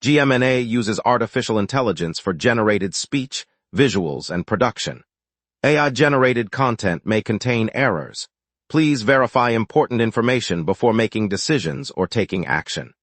GMNA uses artificial intelligence for generated speech, visuals, and production. AI-generated content may contain errors. Please verify important information before making decisions or taking action.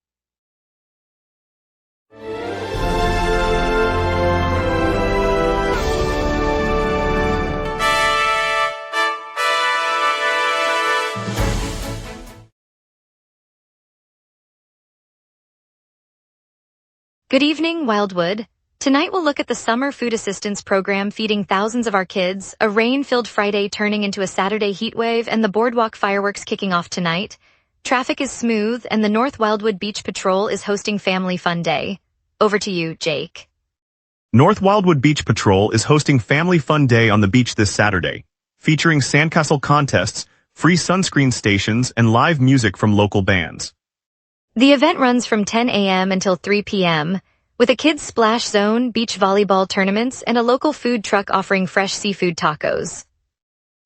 Good evening, Wildwood. Tonight we'll look at the Summer Food Assistance Program feeding thousands of our kids, a rain-filled Friday turning into a Saturday heatwave, and the boardwalk fireworks kicking off tonight. Traffic is smooth, and the North Wildwood Beach Patrol is hosting Family Fun Day. Over to you, Jake. North Wildwood Beach Patrol is hosting Family Fun Day on the beach this Saturday, featuring sandcastle contests, free sunscreen stations, and live music from local bands. The event runs from 10 a.m. until 3 p.m., with a kids' splash zone, beach volleyball tournaments, and a local food truck offering fresh seafood tacos.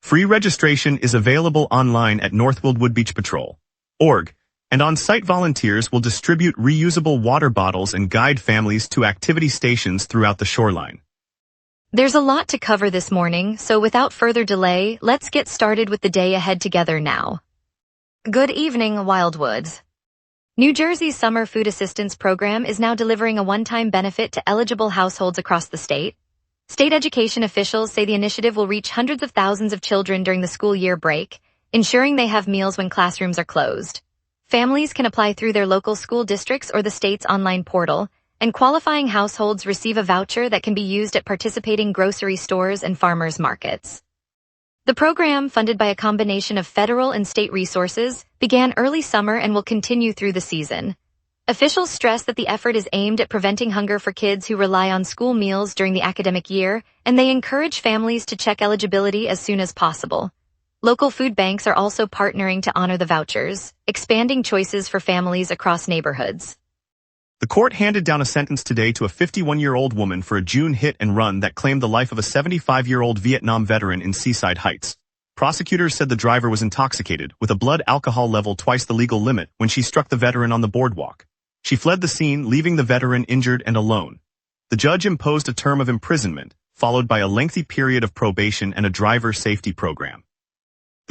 Free registration is available online at northwildwoodbeachpatrol.org, and on-site volunteers will distribute reusable water bottles and guide families to activity stations throughout the shoreline. There's a lot to cover this morning, so without further delay, let's get started with the day ahead together now. Good evening, Wildwoods. New Jersey's Summer Food Assistance Program is now delivering a one-time benefit to eligible households across the state. State education officials say the initiative will reach hundreds of thousands of children during the school year break, ensuring they have meals when classrooms are closed. Families can apply through their local school districts or the state's online portal, and qualifying households receive a voucher that can be used at participating grocery stores and farmers markets. The program, funded by a combination of federal and state resources, began early summer and will continue through the season. Officials stress that the effort is aimed at preventing hunger for kids who rely on school meals during the academic year, and they encourage families to check eligibility as soon as possible. Local food banks are also partnering to honor the vouchers, expanding choices for families across neighborhoods. The court handed down a sentence today to a 51-year-old woman for a June hit and run that claimed the life of a 75-year-old Vietnam veteran in Seaside Heights. Prosecutors said the driver was intoxicated, with a blood alcohol level twice the legal limit, when she struck the veteran on the boardwalk. She fled the scene, leaving the veteran injured and alone. The judge imposed a term of imprisonment, followed by a lengthy period of probation and a driver safety program.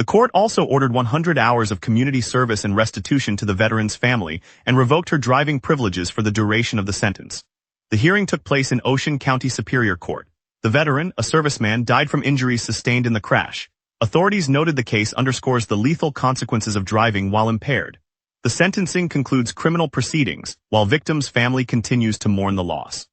The court also ordered 100 hours of community service and restitution to the veteran's family and revoked her driving privileges for the duration of the sentence. The hearing took place in Ocean County Superior Court. The veteran, a serviceman, died from injuries sustained in the crash. Authorities noted the case underscores the lethal consequences of driving while impaired. The sentencing concludes criminal proceedings, while victim's family continues to mourn the loss.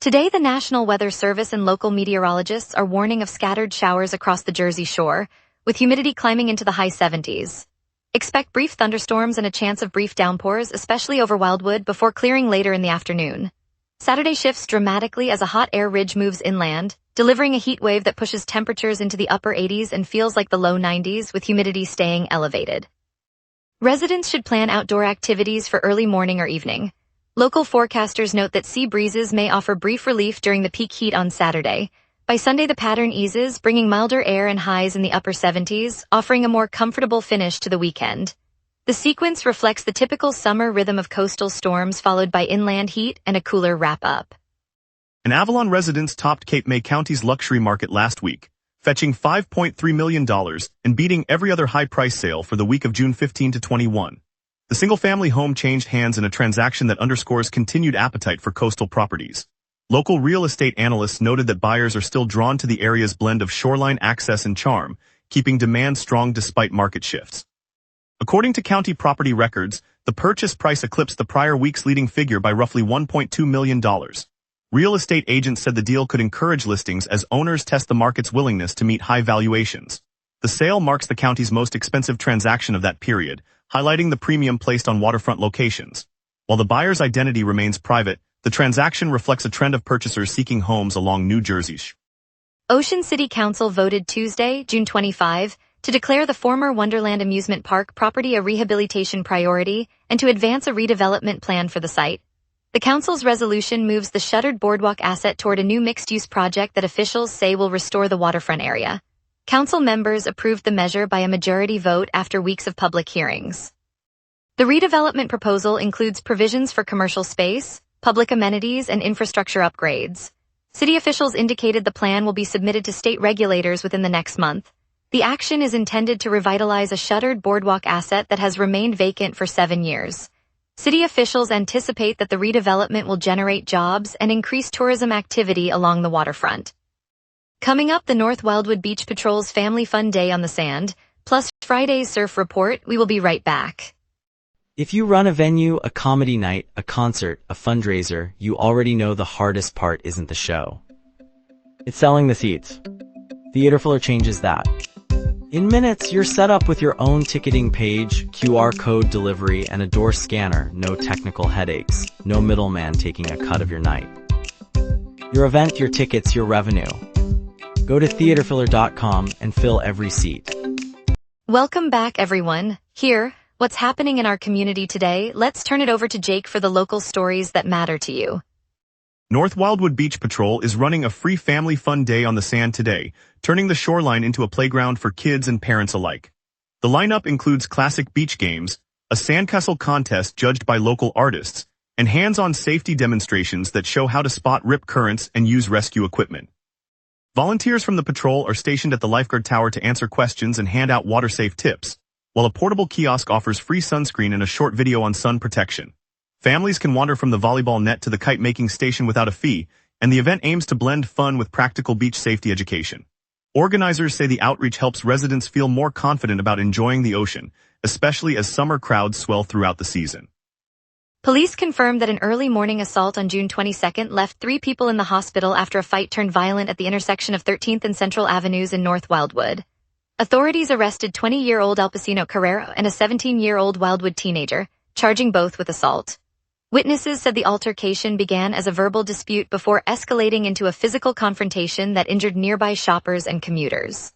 Today, the National Weather Service and local meteorologists are warning of scattered showers across the Jersey Shore, with humidity climbing into the high 70s. Expect brief thunderstorms and a chance of brief downpours, especially over Wildwood, before clearing later in the afternoon. Saturday shifts dramatically as a hot air ridge moves inland, delivering a heat wave that pushes temperatures into the upper 80s and feels like the low 90s, with humidity staying elevated. Residents should plan outdoor activities for early morning or evening. Local forecasters note that sea breezes may offer brief relief during the peak heat on Saturday. By Sunday, the pattern eases, bringing milder air and highs in the upper 70s, offering a more comfortable finish to the weekend. The sequence reflects the typical summer rhythm of coastal storms followed by inland heat and a cooler wrap-up. An Avalon residence topped Cape May County's luxury market last week, fetching $5.3 million and beating every other high-price sale for the week of June 15 to 21. The single-family home changed hands in a transaction that underscores continued appetite for coastal properties. Local real estate analysts noted that buyers are still drawn to the area's blend of shoreline access and charm, keeping demand strong despite market shifts. According to county property records, the purchase price eclipsed the prior week's leading figure by roughly $1.2 million. Real estate agents said the deal could encourage listings as owners test the market's willingness to meet high valuations. The sale marks the county's most expensive transaction of that period, highlighting the premium placed on waterfront locations. While the buyer's identity remains private, the transaction reflects a trend of purchasers seeking homes along New Jersey's. Ocean City Council voted Tuesday, June 25, to declare the former Wonderland Amusement Park property a rehabilitation priority and to advance a redevelopment plan for the site. The council's resolution moves the shuttered boardwalk asset toward a new mixed-use project that officials say will restore the waterfront area. Council members approved the measure by a majority vote after weeks of public hearings. The redevelopment proposal includes provisions for commercial space, public amenities, and infrastructure upgrades. City officials indicated the plan will be submitted to state regulators within the next month. The action is intended to revitalize a shuttered boardwalk asset that has remained vacant for 7 years. City officials anticipate that the redevelopment will generate jobs and increase tourism activity along the waterfront. Coming up, the North Wildwood Beach Patrol's Family Fun Day on the Sand, plus Friday's Surf Report. We will be right back. If you run a venue, a comedy night, a concert, a fundraiser, you already know the hardest part isn't the show. It's selling the seats. Theaterfiller changes that. In minutes, you're set up with your own ticketing page, QR code delivery, and a door scanner. No technical headaches. No middleman taking a cut of your night. Your event, your tickets, your revenue. Go to theaterfiller.com and fill every seat. Welcome back, everyone. Here, what's happening in our community today? Let's turn it over to Jake for the local stories that matter to you. North Wildwood Beach Patrol is running a free family fun day on the sand today, turning the shoreline into a playground for kids and parents alike. The lineup includes classic beach games, a sandcastle contest judged by local artists, and hands-on safety demonstrations that show how to spot rip currents and use rescue equipment. Volunteers from the patrol are stationed at the lifeguard tower to answer questions and hand out water-safe tips, while a portable kiosk offers free sunscreen and a short video on sun protection. Families can wander from the volleyball net to the kite-making station without a fee, and the event aims to blend fun with practical beach safety education. Organizers say the outreach helps residents feel more confident about enjoying the ocean, especially as summer crowds swell throughout the season. Police confirmed that an early morning assault on June 22nd left 3 people in the hospital after a fight turned violent at the intersection of 13th and Central Avenues in North Wildwood. Authorities arrested 20-year-old Alpacino Carrero and a 17-year-old Wildwood teenager, charging both with assault. Witnesses said the altercation began as a verbal dispute before escalating into a physical confrontation that injured nearby shoppers and commuters.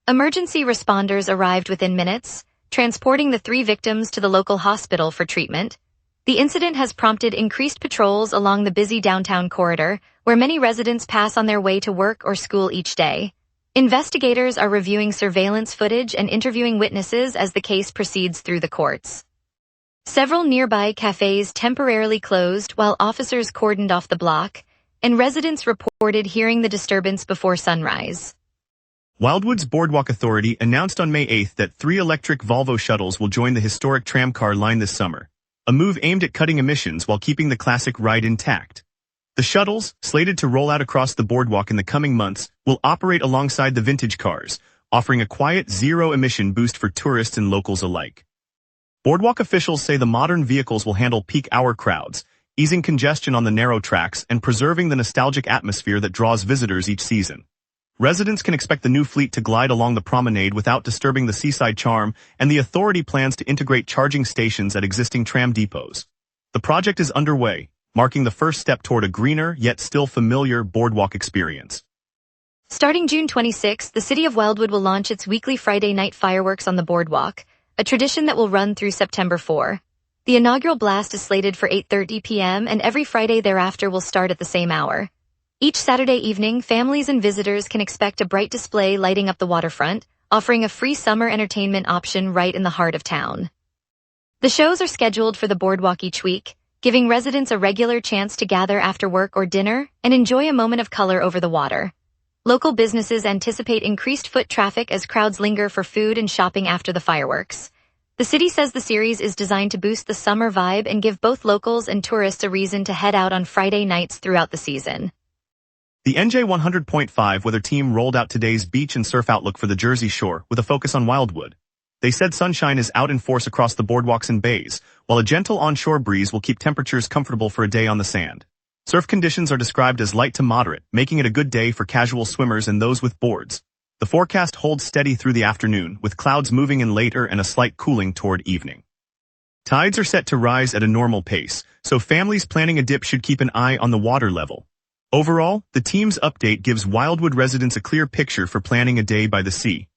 Emergency responders arrived within minutes, transporting the 3 victims to the local hospital for treatment. The incident has prompted increased patrols along the busy downtown corridor, where many residents pass on their way to work or school each day. Investigators are reviewing surveillance footage and interviewing witnesses as the case proceeds through the courts. Several nearby cafes temporarily closed while officers cordoned off the block, and residents reported hearing the disturbance before sunrise. Wildwood's Boardwalk Authority announced on May 8th that 3 electric Volvo shuttles will join the historic tramcar line this summer, a move aimed at cutting emissions while keeping the classic ride intact. The shuttles, slated to roll out across the boardwalk in the coming months, will operate alongside the vintage cars, offering a quiet zero-emission boost for tourists and locals alike. Boardwalk officials say the modern vehicles will handle peak-hour crowds, easing congestion on the narrow tracks and preserving the nostalgic atmosphere that draws visitors each season. Residents can expect the new fleet to glide along the promenade without disturbing the seaside charm, and the authority plans to integrate charging stations at existing tram depots. The project is underway, marking the first step toward a greener, yet still familiar boardwalk experience. Starting June 26, the City of Wildwood will launch its weekly Friday night fireworks on the boardwalk, a tradition that will run through September 4. The inaugural blast is slated for 8:30 p.m. and every Friday thereafter will start at the same hour. Each Saturday evening, families and visitors can expect a bright display lighting up the waterfront, offering a free summer entertainment option right in the heart of town. The shows are scheduled for the boardwalk each week, giving residents a regular chance to gather after work or dinner and enjoy a moment of color over the water. Local businesses anticipate increased foot traffic as crowds linger for food and shopping after the fireworks. The city says the series is designed to boost the summer vibe and give both locals and tourists a reason to head out on Friday nights throughout the season. The NJ 100.5 weather team rolled out today's beach and surf outlook for the Jersey Shore with a focus on Wildwood. They said sunshine is out in force across the boardwalks and bays, while a gentle onshore breeze will keep temperatures comfortable for a day on the sand. Surf conditions are described as light to moderate, making it a good day for casual swimmers and those with boards. The forecast holds steady through the afternoon, with clouds moving in later and a slight cooling toward evening. Tides are set to rise at a normal pace, so families planning a dip should keep an eye on the water level. Overall, the team's update gives Wildwood residents a clear picture for planning a day by the sea.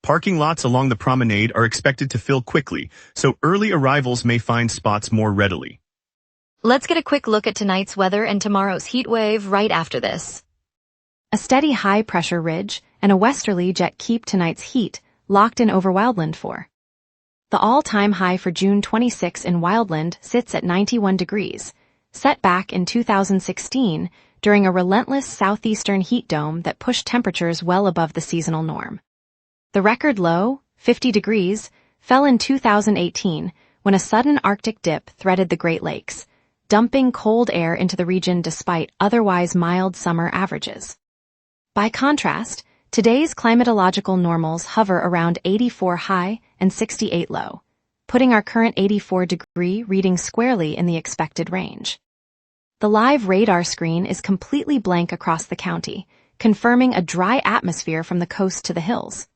Parking lots along the promenade are expected to fill quickly, so early arrivals may find spots more readily. Let's get a quick look at tonight's weather and tomorrow's heat wave right after this. A steady high-pressure ridge and a westerly jet keep tonight's heat locked in over Wildland 4. The all-time high for June 26 in Wildland sits at 91 degrees. set back in 2016 during a relentless southeastern heat dome that pushed temperatures well above the seasonal norm. The record low, 50 degrees, fell in 2018 when a sudden Arctic dip threaded the Great Lakes, dumping cold air into the region despite otherwise mild summer averages. By contrast, today's climatological normals hover around 84 high and 68 low, putting our current 84-degree reading squarely in the expected range. The live radar screen is completely blank across the county, confirming a dry atmosphere from the coast to the hills.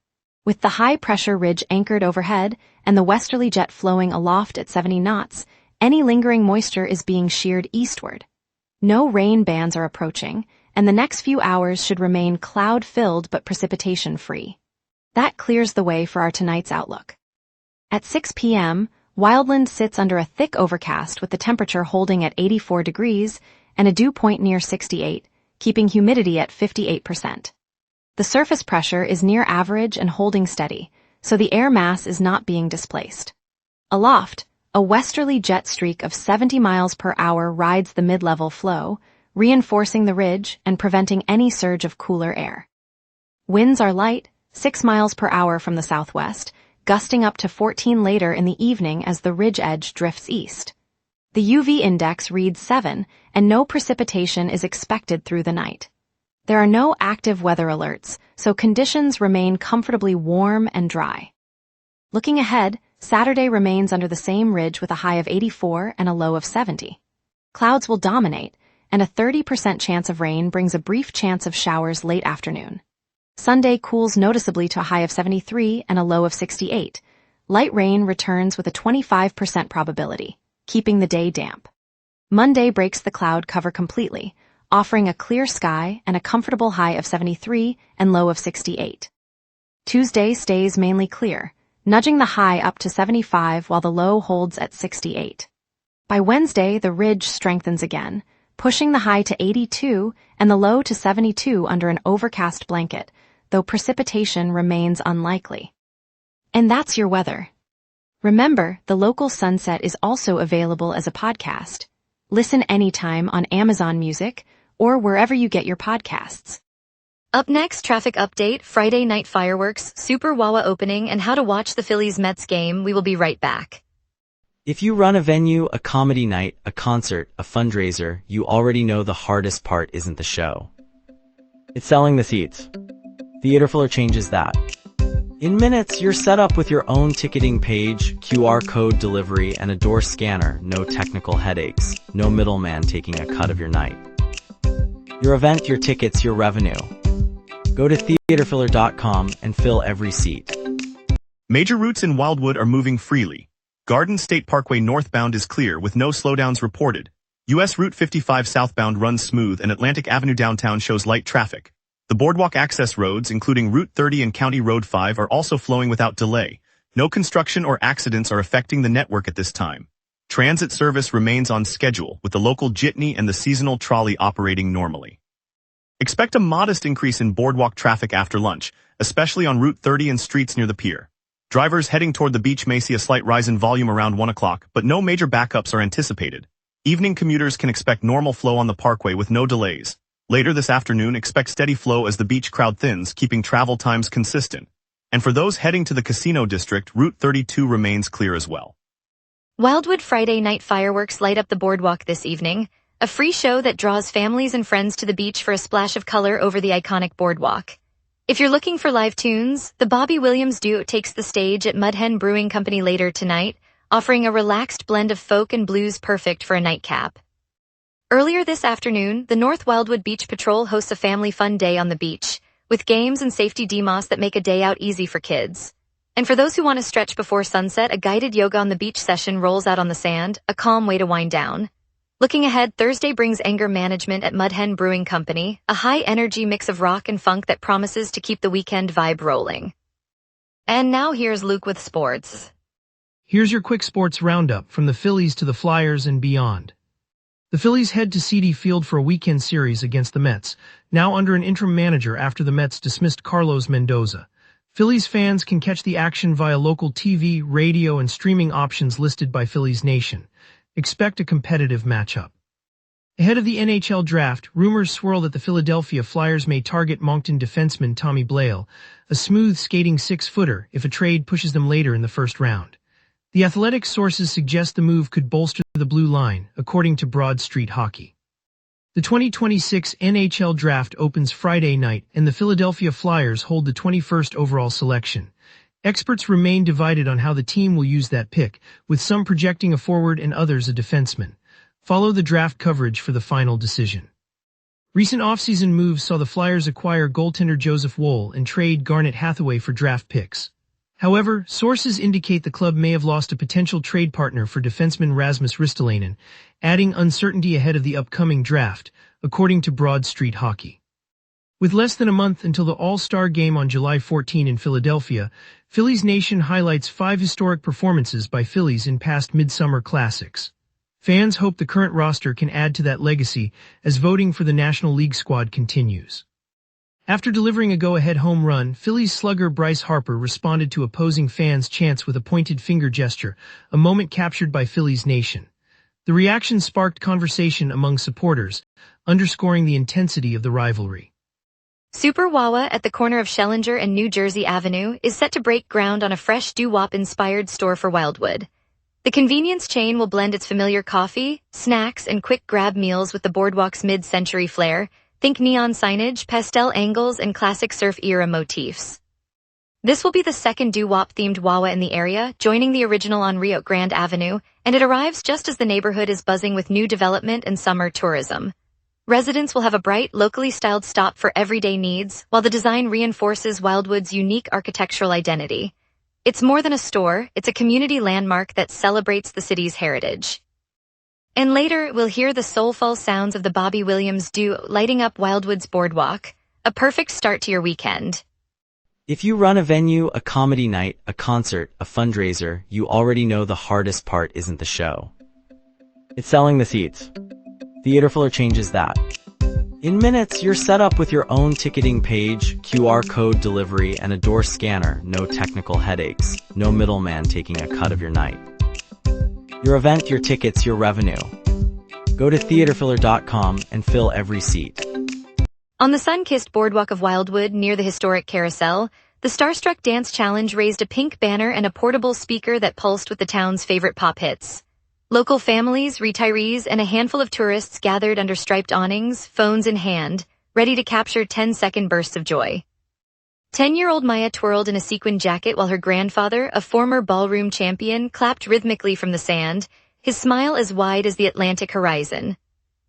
With the high-pressure ridge anchored overhead and the westerly jet flowing aloft at 70 knots, any lingering moisture is being sheared eastward. No rain bands are approaching, and the next few hours should remain cloud-filled but precipitation-free. That clears the way for our tonight's outlook. At 6 p.m., Wildland sits under a thick overcast with the temperature holding at 84 degrees and a dew point near 68, keeping humidity at 58%. The surface pressure is near average and holding steady, so the air mass is not being displaced. Aloft, a westerly jet streak of 70 miles per hour rides the mid-level flow, reinforcing the ridge and preventing any surge of cooler air. Winds are light, 6 miles per hour from the southwest, gusting up to 14 later in the evening as the ridge edge drifts east. The UV index reads 7, and no precipitation is expected through the night. There are no active weather alerts, so conditions remain comfortably warm and dry. Looking ahead, Saturday remains under the same ridge with a high of 84 and a low of 70. Clouds will dominate, and a 30% chance of rain brings a brief chance of showers late afternoon. Sunday cools noticeably to a high of 73 and a low of 68. Light rain returns with a 25% probability, keeping the day damp. Monday breaks the cloud cover completely, offering a clear sky and a comfortable high of 73 and low of 68. Tuesday stays mainly clear, nudging the high up to 75 while the low holds at 68. By Wednesday, the ridge strengthens again, pushing the high to 82 and the low to 72 under an overcast blanket, though precipitation remains unlikely. And that's your weather. Remember, the local sunset is also available as a podcast. Listen anytime on Amazon Music or wherever you get your podcasts. Up next, traffic update, Friday night fireworks, Super Wawa opening, and how to watch the Phillies-Mets game. We will be right back. If you run a venue, a comedy night, a concert, a fundraiser, you already know the hardest part isn't the show. It's selling the seats. Theaterfiller changes that. In minutes, you're set up with your own ticketing page, QR code delivery, and a door scanner. No technical headaches. No middleman taking a cut of your night. Your event, your tickets, your revenue. Go to theaterfiller.com and fill every seat. Major routes in Wildwood are moving freely. Garden State Parkway northbound is clear with no slowdowns reported. US Route 55 southbound runs smooth and Atlantic Avenue downtown shows light traffic. The boardwalk access roads, including Route 30 and County Road 5, are also flowing without delay. No construction or accidents are affecting the network at this time. Transit service remains on schedule, with the local jitney and the seasonal trolley operating normally. Expect a modest increase in boardwalk traffic after lunch, especially on Route 30 and streets near the pier. Drivers heading toward the beach may see a slight rise in volume around 1 o'clock, but no major backups are anticipated. Evening commuters can expect normal flow on the parkway with no delays. Later this afternoon, expect steady flow as the beach crowd thins, keeping travel times consistent. And for those heading to the casino district, Route 32 remains clear as well. Wildwood Friday night fireworks light up the boardwalk this evening, a free show that draws families and friends to the beach for a splash of color over the iconic boardwalk. If you're looking for live tunes, the Bobby Williams Duo takes the stage at Mudhen Brewing Company later tonight, offering a relaxed blend of folk and blues perfect for a nightcap. Earlier this afternoon, the North Wildwood Beach Patrol hosts a family fun day on the beach, with games and safety demos that make a day out easy for kids. And for those who want to stretch before sunset, a guided yoga on the beach session rolls out on the sand, a calm way to wind down. Looking ahead, Thursday brings anger management at Mudhen Brewing Company, a high-energy mix of rock and funk that promises to keep the weekend vibe rolling. And now here's Luke with sports. Here's your quick sports roundup from the Phillies to the Flyers and beyond. The Phillies head to CD Field for a weekend series against the Mets, now under an interim manager after the Mets dismissed Carlos Mendoza. Phillies fans can catch the action via local TV, radio, and streaming options listed by Phillies Nation. Expect a competitive matchup. Ahead of the NHL draft, rumors swirl that the Philadelphia Flyers may target Moncton defenseman Tommy Blale, a smooth skating six-footer, if a trade pushes them later in the first round. The Athletic sources suggest the move could bolster the blue line, according to Broad Street Hockey. The 2026 NHL draft opens Friday night, and the Philadelphia Flyers hold the 21st overall selection. Experts remain divided on how the team will use that pick, with some projecting a forward and others a defenseman. Follow the draft coverage for the final decision. Recent offseason moves saw the Flyers acquire goaltender Joseph Woll and trade Garnet Hathaway for draft picks. However, sources indicate the club may have lost a potential trade partner for defenseman Rasmus Ristolainen, adding uncertainty ahead of the upcoming draft, according to Broad Street Hockey. With less than a month until the All-Star Game on July 14 in Philadelphia, Phillies Nation highlights 5 historic performances by Phillies in past midsummer classics. Fans hope the current roster can add to that legacy as voting for the National League squad continues. After delivering a go-ahead home run, Phillies slugger Bryce Harper responded to opposing fans' chants with a pointed finger gesture, a moment captured by Phillies Nation. The reaction sparked conversation among supporters, underscoring the intensity of the rivalry. Super Wawa at the corner of Schellinger and New Jersey Avenue is set to break ground on a fresh doo-wop-inspired store for Wildwood. The convenience chain will blend its familiar coffee, snacks, and quick-grab meals with the boardwalk's mid-century flair. Think neon signage, pastel angles, and classic surf-era motifs. This will be the second doo-wop-themed Wawa in the area, joining the original on Rio Grande Avenue, and it arrives just as the neighborhood is buzzing with new development and summer tourism. Residents will have a bright, locally styled stop for everyday needs, while the design reinforces Wildwood's unique architectural identity. It's more than a store, it's a community landmark that celebrates the city's heritage. And later, we'll hear the soulful sounds of the Bobby Williams Duo lighting up Wildwood's boardwalk, a perfect start to your weekend. If you run a venue, a comedy night, a concert, a fundraiser, you already know the hardest part isn't the show. It's selling the seats. Theaterfiller changes that. In minutes, you're set up with your own ticketing page, QR code delivery, and a door scanner. No technical headaches, no middleman taking a cut of your night. Your event, your tickets, your revenue. Go to theaterfiller.com and fill every seat. On the sun-kissed boardwalk of Wildwood near the historic carousel, the Starstruck Dance Challenge raised a pink banner and a portable speaker that pulsed with the town's favorite pop hits. Local families, retirees, and a handful of tourists gathered under striped awnings, phones in hand, ready to capture 10-second bursts of joy. 10-year-old Maya twirled in a sequin jacket while her grandfather, a former ballroom champion, clapped rhythmically from the sand, his smile as wide as the Atlantic horizon.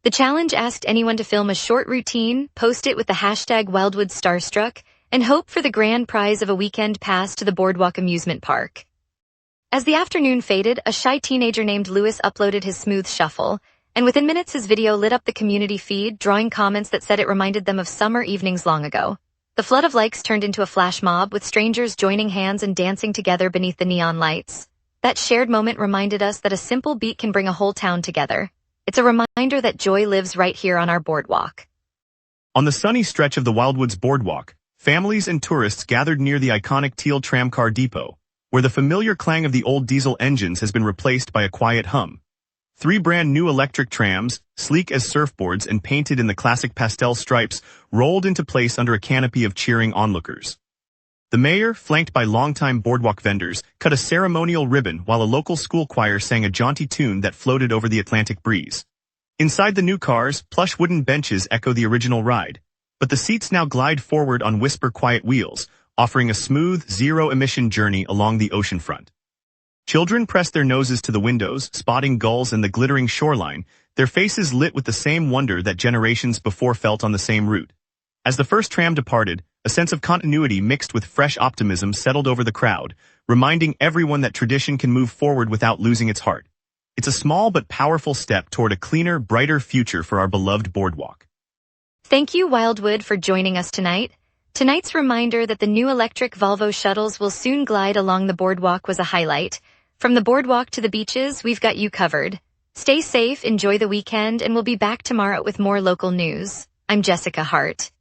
The challenge asked anyone to film a short routine, post it with the hashtag #WildwoodStarstruck, and hope for the grand prize of a weekend pass to the Boardwalk amusement park. As the afternoon faded, a shy teenager named Lewis uploaded his smooth shuffle, and within minutes his video lit up the community feed, drawing comments that said it reminded them of summer evenings long ago. The flood of likes turned into a flash mob, with strangers joining hands and dancing together beneath the neon lights. That shared moment reminded us that a simple beat can bring a whole town together. It's a reminder that joy lives right here on our boardwalk. On the sunny stretch of the Wildwoods boardwalk, families and tourists gathered near the iconic teal tramcar depot, where the familiar clang of the old diesel engines has been replaced by a quiet hum. 3 brand new electric trams, sleek as surfboards and painted in the classic pastel stripes, rolled into place under a canopy of cheering onlookers. The mayor, flanked by longtime boardwalk vendors, cut a ceremonial ribbon while a local school choir sang a jaunty tune that floated over the Atlantic breeze. Inside the new cars, plush wooden benches echo the original ride, but the seats now glide forward on whisper-quiet wheels, offering a smooth, zero-emission journey along the oceanfront. Children press their noses to the windows, spotting gulls and the glittering shoreline, their faces lit with the same wonder that generations before felt on the same route. As the first tram departed, a sense of continuity mixed with fresh optimism settled over the crowd, reminding everyone that tradition can move forward without losing its heart. It's a small but powerful step toward a cleaner, brighter future for our beloved boardwalk. Thank you, Wildwood, for joining us tonight. Tonight's reminder that the new electric Volvo shuttles will soon glide along the boardwalk was a highlight. From the boardwalk to the beaches, we've got you covered. Stay safe, enjoy the weekend, and we'll be back tomorrow with more local news. I'm Jessica Hart.